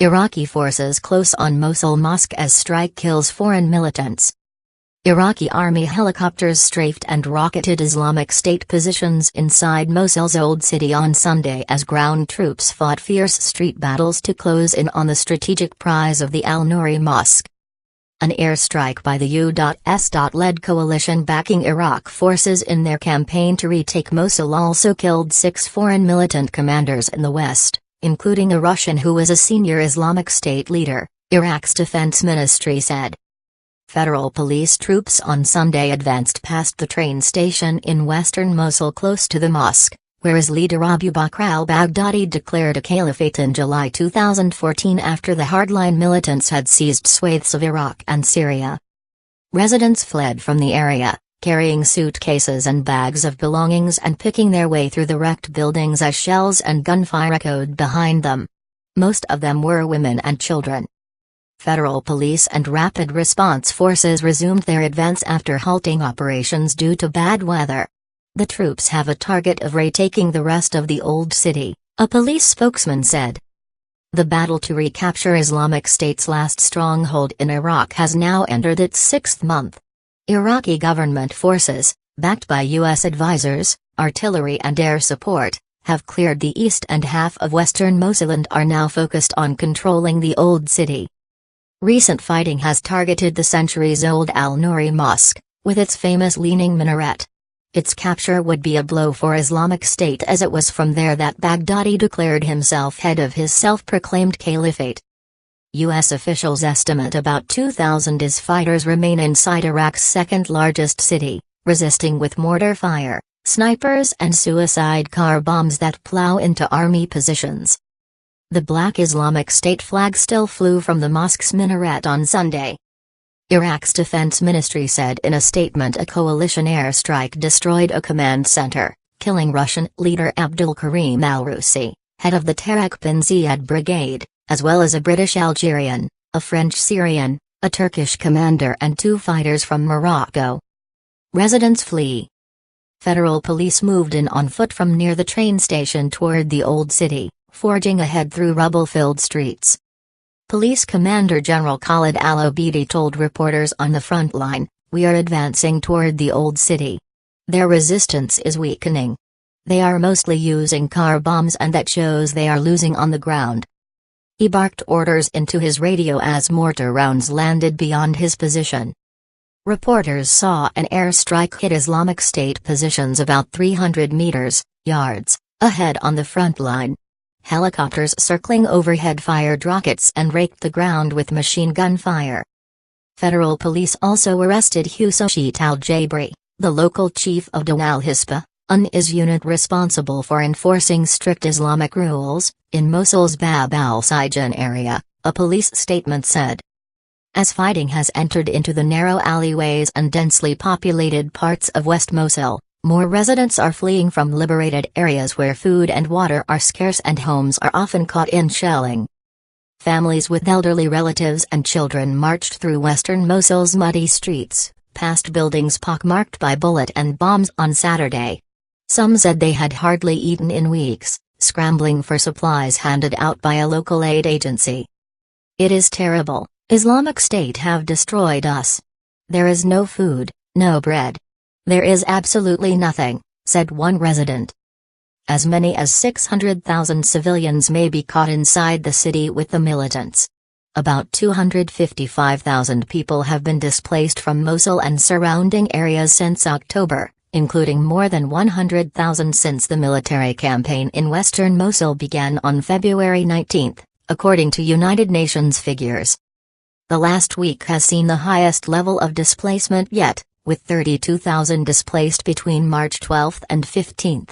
Iraqi forces close on Mosul Mosque as strike kills foreign militants. Iraqi army helicopters strafed and rocketed Islamic State positions inside Mosul's Old City on Sunday as ground troops fought fierce street battles to close in on the strategic prize of the al-Nuri Mosque. An airstrike by the U.S.-led coalition backing Iraq forces in their campaign to retake Mosul also killed 6 foreign militant commanders in the west, including a Russian who was a senior Islamic State leader, Iraq's defense ministry said. Federal police troops on Sunday advanced past the train station in western Mosul close to the mosque, where its leader Abu Bakr al-Baghdadi declared a caliphate in July 2014 after the hardline militants had seized swathes of Iraq and Syria. Residents fled from the area, carrying suitcases and bags of belongings and picking their way through the wrecked buildings as shells and gunfire echoed behind them. Most of them were women and children. Federal police and rapid response forces resumed their advance after halting operations due to bad weather. The troops have a target of retaking the rest of the Old City, a police spokesman said. The battle to recapture Islamic State's last stronghold in Iraq has now entered its 6th month. Iraqi government forces, backed by U.S. advisors, artillery and air support, have cleared the east and half of western Mosul and are now focused on controlling the Old City. Recent fighting has targeted the centuries-old al-Nuri Mosque, with its famous leaning minaret. Its capture would be a blow for Islamic State as it was from there that Baghdadi declared himself head of his self-proclaimed caliphate. U.S. officials estimate about 2,000 IS fighters remain inside Iraq's second-largest city, resisting with mortar fire, snipers and suicide car bombs that plow into army positions. The black Islamic State flag still flew from the mosque's minaret on Sunday. Iraq's defense ministry said in a statement a coalition airstrike destroyed a command center, killing Russian leader Abdul Karim al-Rusi, head of the Tariq bin Ziyad brigade, as well as a British Algerian, a French Syrian, a Turkish commander and 2 fighters from Morocco. Residents flee. Federal police moved in on foot from near the train station toward the Old City, forging ahead through rubble-filled streets. Police Commander General Khalid al-Obedi told reporters on the front line, "We are advancing toward the Old City. Their resistance is weakening. They are mostly using car bombs and that shows they are losing on the ground." He barked orders into his radio as mortar rounds landed beyond his position. Reporters saw an airstrike hit Islamic State positions about 300 yards, ahead on the front line. Helicopters circling overhead fired rockets and raked the ground with machine gun fire. Federal police also arrested Hussein al-Jabri, the local chief of Dawn al-Hisba, an IS unit responsible for enforcing strict Islamic rules, in Mosul's Bab al-Sijan area, a police statement said. As fighting has entered into the narrow alleyways and densely populated parts of West Mosul, more residents are fleeing from liberated areas where food and water are scarce and homes are often caught in shelling. Families with elderly relatives and children marched through western Mosul's muddy streets, past buildings pockmarked by bullet and bombs on Saturday. Some said they had hardly eaten in weeks, scrambling for supplies handed out by a local aid agency. "It is terrible. Islamic State have destroyed us. There is no food, no bread. There is absolutely nothing," said one resident. As many as 600,000 civilians may be caught inside the city with the militants. About 255,000 people have been displaced from Mosul and surrounding areas since October, including more than 100,000 since the military campaign in western Mosul began on February 19, according to United Nations figures. The last week has seen the highest level of displacement yet, with 32,000 displaced between March 12 and 15.